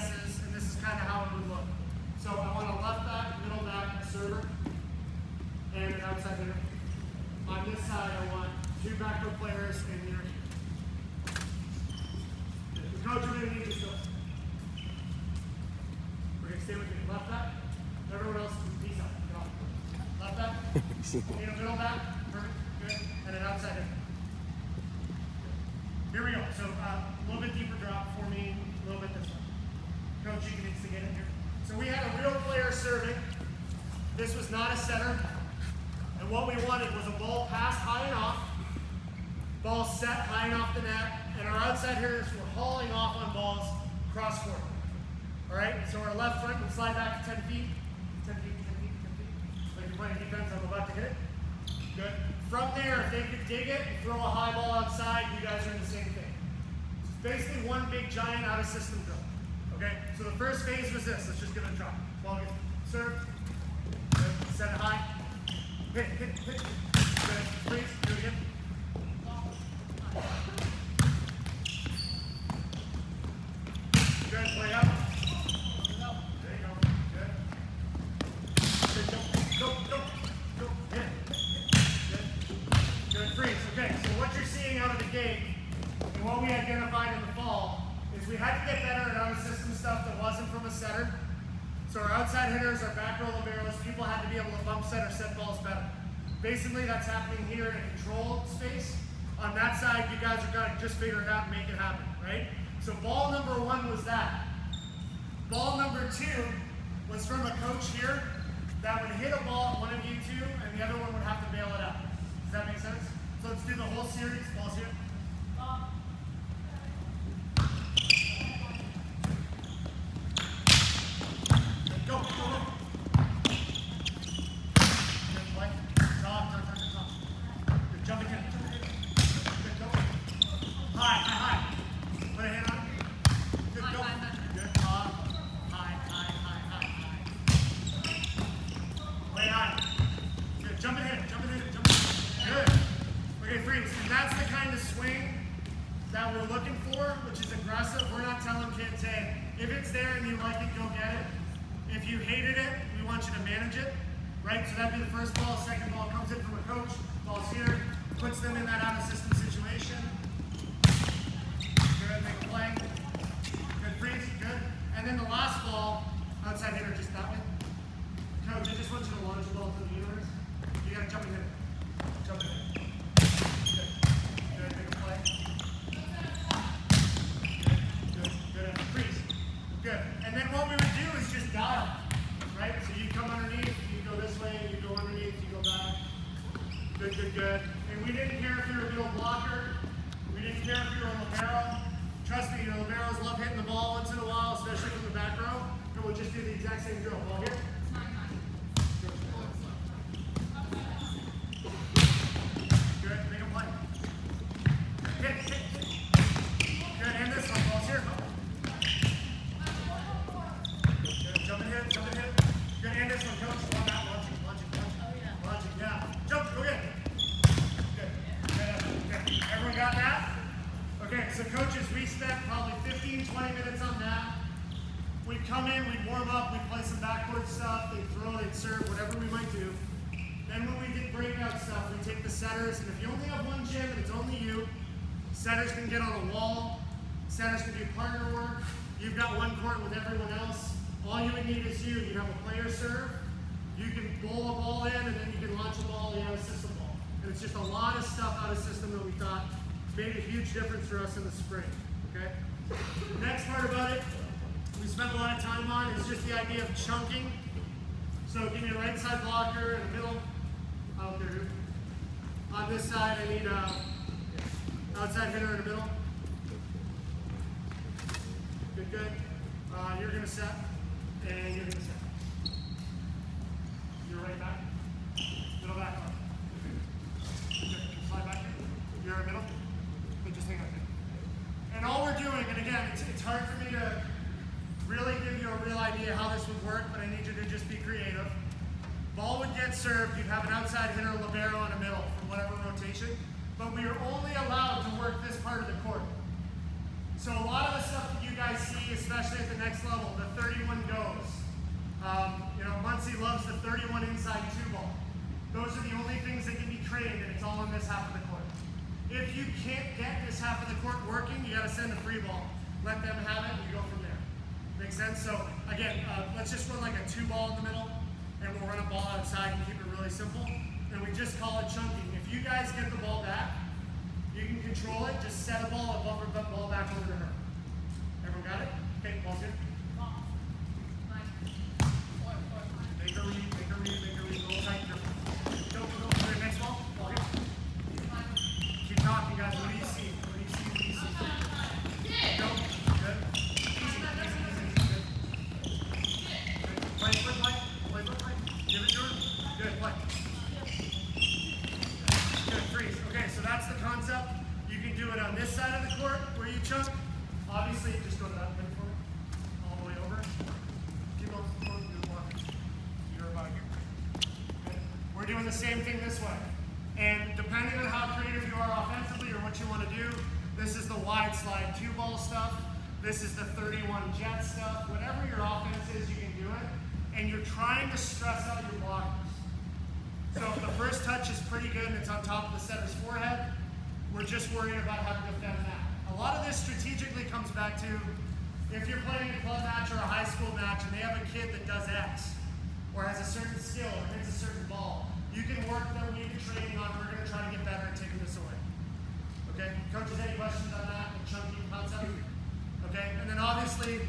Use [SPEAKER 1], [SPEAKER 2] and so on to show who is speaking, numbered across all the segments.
[SPEAKER 1] guesses, and this is kind of how it would look. So I want a left back, middle back, a server, and an outside hitter. On this side, I want two backrow players and your the coach are going to need this stuff. We're going to stay with you. Left back. Everyone else, peace out. Get off. Left back. Need a middle back. Perfect. Good. And an outside hitter. Here we go. So a little bit deeper drop for me, a little bit this way. Coach, you can instigate it here. So we had a real player serving. This was not a setter. And what we wanted was a ball passed high and off, ball set high and off the net, and our outside hitters were hauling off on balls cross court. All right, so our left front would slide back to 10 feet, 10 feet, 10 feet, 10 feet. Like you're playing defense, I'm about to hit it. Good. From there, if they could dig it and throw a high ball outside, you guys are in the same thing. It's basically one big giant out of system drill. Okay, so the first phase was this. Let's just give it a try. Ball gets served, good. Set it high. Hit, hit, hit. Good. Freeze. Do it again. Good. Play up. There you go. Good. Good. Go. Go. Go. Go. Hit. Good. Good. Freeze. Okay. So what you're seeing out of the gate and what we identified in the fall is we had to get better at out of system stuff that wasn't from a setter. So our outside hitters, our back row liberos, people had to be able to bump set or set balls better. Basically, that's happening here in a control space. On that side, you guys are going to just figure it out and make it happen, right? So ball number one was that. Ball number two was from a coach here that would hit a ball at one of you two, and the other one would have to bail it out. Does that make sense? So let's do the whole series. Balls here. Go, go, go. Good play. Talk. Good jumping in. Good, go. High. Put a hand on it. Good, go. Good, high. Play high. Good, jumping in. Good. Okay, freeze. And that's the kind of swing that we're looking for, which is aggressive. We're not telling kids, hey, if it's there and you like it, go get it. If you hated it, we want you to manage it, right? So that'd be the first ball. Second ball comes in from a coach. Ball's here, puts them in that out-of-system situation. Good, make a play. Good, freeze, good. And then the last ball, outside hitter, just that way. Coach, I just want you to launch the ball to the universe. You gotta jump and hit it. Jump and hit it. Good, make a play. Good, freeze. Good. And then what we would do is just dial, right? So you come underneath, you go this way, you go underneath, you go back. Good. And we didn't care if you were a middle blocker. We didn't care if you were a libero. Trust me, liberos love hitting the ball once in a while, especially from the back row. And we'll just do the exact same drill. Ball here. Good, make a play. Hit. Good, and this one, ball's here. Jump and hit. Good, and this one, coach. One out, launching. Yeah. Jump, go get it. Good. Everyone got that? Okay, so coaches, we spent probably 15, 20 minutes on that. We'd come in, we'd warm up, we'd play some backboard stuff, they'd throw, they'd serve, whatever we might do. Then when we did breakout stuff, we'd take the setters, and if you only have one gym and it's only you, setters can get on a wall, setters can do partner work. You've got one court with everyone else. All you would need is you. You'd have a player serve. You can bowl a ball in, and then you can launch a ball, you have a system ball. And it's just a lot of stuff out of system that we thought made a huge difference for us in the spring. Okay? The next part about it, we spent a lot of time on, is just the idea of chunking. So give me a right side blocker and a middle. Out there. On this side, I need a outside hitter in the middle. Good. You're going to set, and you're going to set. You're right back. Middle back. Good. Slide back here. You're in middle. Good, just hang out there. And all we're doing, and again, it's hard for me to really give you a real idea how this would work, but I need you to just be creative. Ball would get served, you'd have an outside hitter, libero, in the middle from whatever rotation, but we are only allowed to work this part of the court. So a lot of the stuff that you guys see is especially at the next level, the 31 goes. Muncie loves the 31 inside 2 ball. Those are the only things that can be trained, and it's all in this half of the court. If you can't get this half of the court working, you got to send a free ball. Let them have it, and you go from there. Make sense? So again, let's just run like a 2 ball in the middle, and we'll run a ball outside and keep it really simple. And we just call it chunking. If you guys get the ball back, you can control it. Just set a ball above her, ball back over to her. Everyone got it? Okay, ball's good. Make her read, make her read, make her read. Roll tight. Go. Okay, next ball. Ball here. Keep talking, guys. What do you see? What do you see? What do you see? Go. Good. Easy. Good. Play. Give it to her. Good. Play. Good. Freeze. Okay, so that's the concept. You can do it on this side of the court where you chunk. Obviously, just go to that way for it. All the way over. Keep going. You're about here. Okay. We're doing the same thing this way. And depending on how creative you are offensively or what you want to do, this is the wide slide 2 ball stuff. This is the 31 jet stuff. Whatever your offense is, you can do it. And you're trying to stress out your blockers. So if the first touch is pretty good and it's on top of the setter's forehead, we're just worried about how to defend that. A lot of this strategically comes back to if you're playing a club match or a high school match and they have a kid that does X or has a certain skill or hits a certain ball, you can work their week of training on, we're going to try to get better at taking this away. Okay? Coaches, any questions on that? The chunking concept? Okay? And then obviously,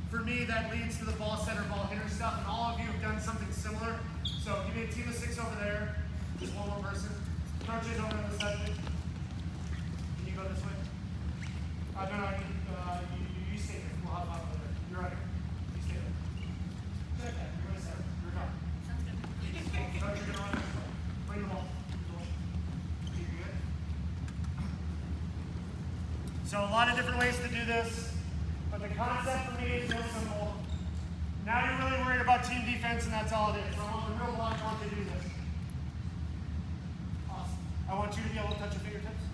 [SPEAKER 1] for me, that leads to the ball center, ball hitter stuff, and all of you have done something similar. So give me a team of 6 over there. Just one more person. Coaches over on the side. Can you go this way? No, you stay there. We'll hop over there. You're right here. You stay there. Check that. You're going to center. You're gone. Coach, you're going to run this way. Bring the ball. Okay, you good? So a lot of different ways to do this, but the concept for me is real simple. Now you're really worried about team defense, and that's all it is. I want the real block. I want to do this. Awesome. I want you to be able to touch your fingertips.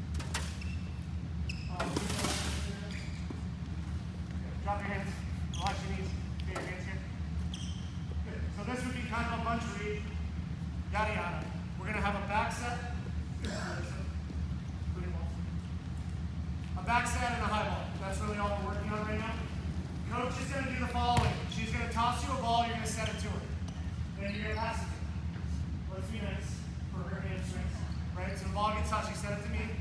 [SPEAKER 1] Drop your hands. Watch your knees. Get your hands here. Good. So this would be kind of a bunch read. Yada yada. We're going to have a back set. A back set and a high ball. That's really all we're working on right now. Coach is going to do the following. She's going to toss you a ball. You're going to set it to her. Then you're going to pass it to her. Let's be nice for her hamstrings. Right? So the ball gets tossed. You set it to me.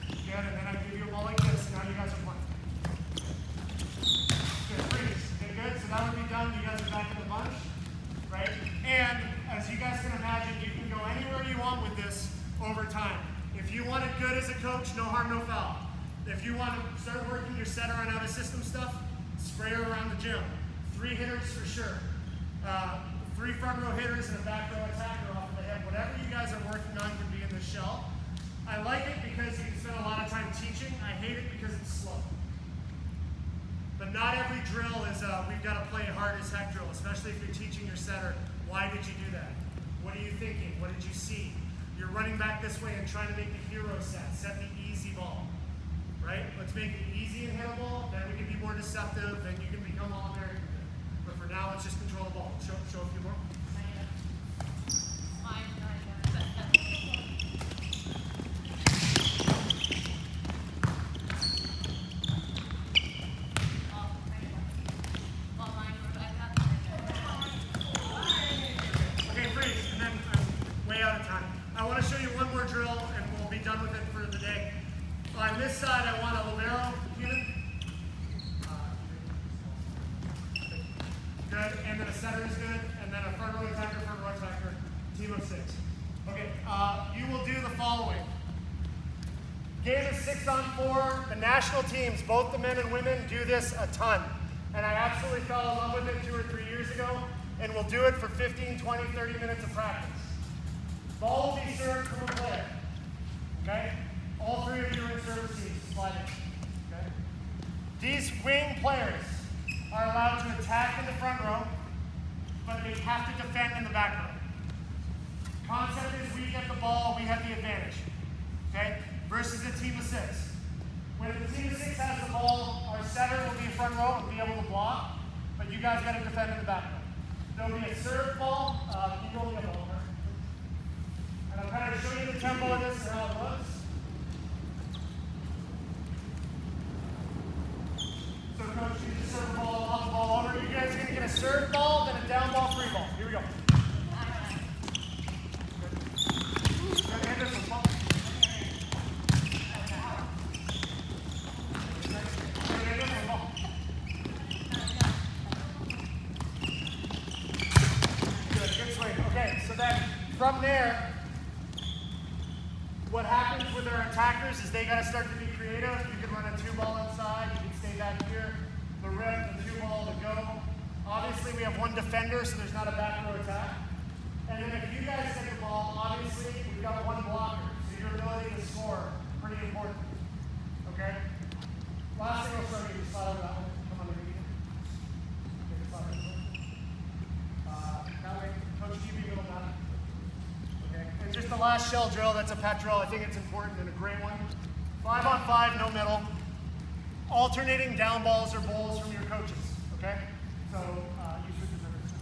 [SPEAKER 1] Good. And then I give you a ball like this. And now you guys are playing. Good. Freeze. Okay, good. So that would be done. You guys are back in the bunch. Right? And as you guys can imagine, you can go anywhere you want with this over time. If you want it good as a coach, no harm, no foul. If you want to start working your center and out of system stuff, spray her around the gym. 3 hitters for sure. 3 front row hitters and a back row attacker off of the head. Whatever you guys are working on can be in the shell. I like it because you can spend a lot of time teaching. I hate it because it's slow. But not every drill is we've got to play hard as heck drill, especially if you're teaching your setter. Why did you do that? What are you thinking? What did you see? You're running back this way and trying to make the hero set. Set the easy ball. Right? Let's make it easy and hittable, then we can be more deceptive, then you can become All-American. But for now, let's just control the ball. Show a few more. Okay, freeze, and then I'm way out of time. I want to show you one more drill, and we'll be done with it for the day. On this side, I want a libero. Good, and then a setter is good, and then a front row attacker, team of 6. Okay, you will do the following. Game is 6-on-4. The national teams, both the men and women, do this a ton. And I absolutely fell in love with it 2 or 3 years ago, and we'll do it for 15, 20, 30 minutes of practice. Ball will be served from a player. Okay? All 3 of you are in service seats. Slide in. Okay? These wing players are allowed to attack in the front row, but they have to defend in the back row. Concept is we get the ball, we have the advantage. Okay? Versus a team of 6. When the team of 6 has the ball, our setter will be in front row and be able to block, but you guys got to defend in the back row. There'll be a serve ball. You roll the ball, right? And I'll kind of show you the tempo of this and how it looks. So coach, you just serve the ball, lob the ball over. You guys are going to get a serve ball, then a down ball, free ball. Here we go. Okay, so then from there, what happens with our attackers is they got to start to be creative. You can run a 2-ball inside. You can stay back here. The rip, the 2-ball, the go. Obviously, we have one defender, so there's not a back row attack. And then if you guys take the ball, obviously, we've got one blocker. So your ability to score, pretty important. Okay? Last thing I'll show you is slide over that one. Come on, Ricky. Okay, slide over. That way, Coach GB will not. Okay? And just the last shell drill, that's a pet drill. I think it's important and a great one. 5-on-5, no middle. Alternating down balls or bowls from your coaches. Okay? So, you switch reserves.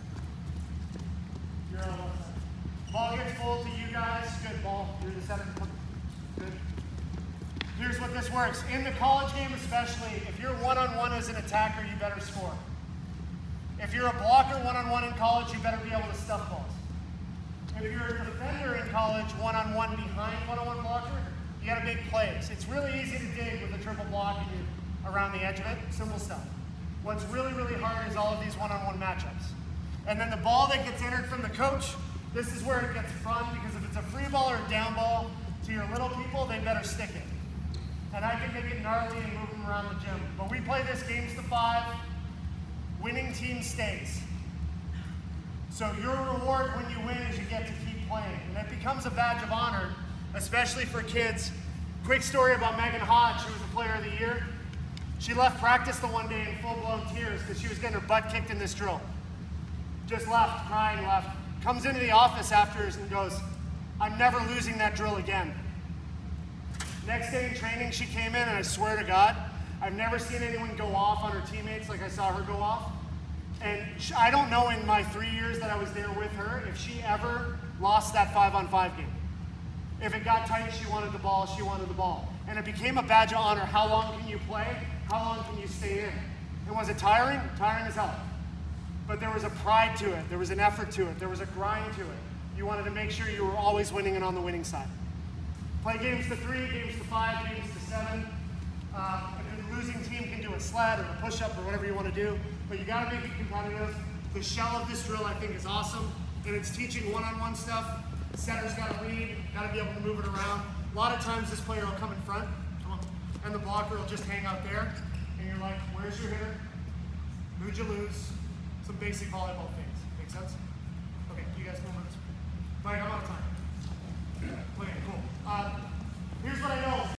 [SPEAKER 1] You're on one side. Ball gets full to you guys. Good ball. You're the center. Good. Here's what this works. In the college game especially, if you're one-on-one as an attacker, you better score. If you're a blocker one-on-one in college, you better be able to stuff balls. If you're a defender in college one-on-one behind one-on-one blocker, you gotta make plays. It's really easy to dig with a triple block and you're around the edge of it. Simple stuff. What's really, really hard is all of these one-on-one matchups. And then the ball that gets entered from the coach, this is where it gets fun because if it's a free ball or a down ball to your little people, they better stick it. And I can make it gnarly and move them around the gym. But we play this games to 5. Winning team stays. So your reward when you win is you get to keep playing. And it becomes a badge of honor, especially for kids. Quick story about Megan Hodge, who was the player of the year. She left practice the one day in full-blown tears because she was getting her butt kicked in this drill. Just left, crying, left. Comes into the office after and goes, I'm never losing that drill again. Next day in training, she came in, and I swear to God, I've never seen anyone go off on her teammates like I saw her go off. And I don't know in my 3 years that I was there with her if she ever lost that 5-on-5 game. If it got tight, she wanted the ball, she wanted the ball. And it became a badge of honor. How long can you play? How long can you stay in? And was it tiring? Tiring as hell. But there was a pride to it. There was an effort to it. There was a grind to it. You wanted to make sure you were always winning and on the winning side. Play games to 3, games to 5, games to 7. If the losing team can do a sled or a push-up or whatever you want to do, but you got to make it competitive. The shell of this drill I think is awesome, and it's teaching one-on-one stuff. Setter's got to lead, got to be able to move it around. A lot of times this player will come in front, and the blocker will just hang out there, and you're like, where's your hitter? Who'd you lose? Some basic volleyball things. Make sense?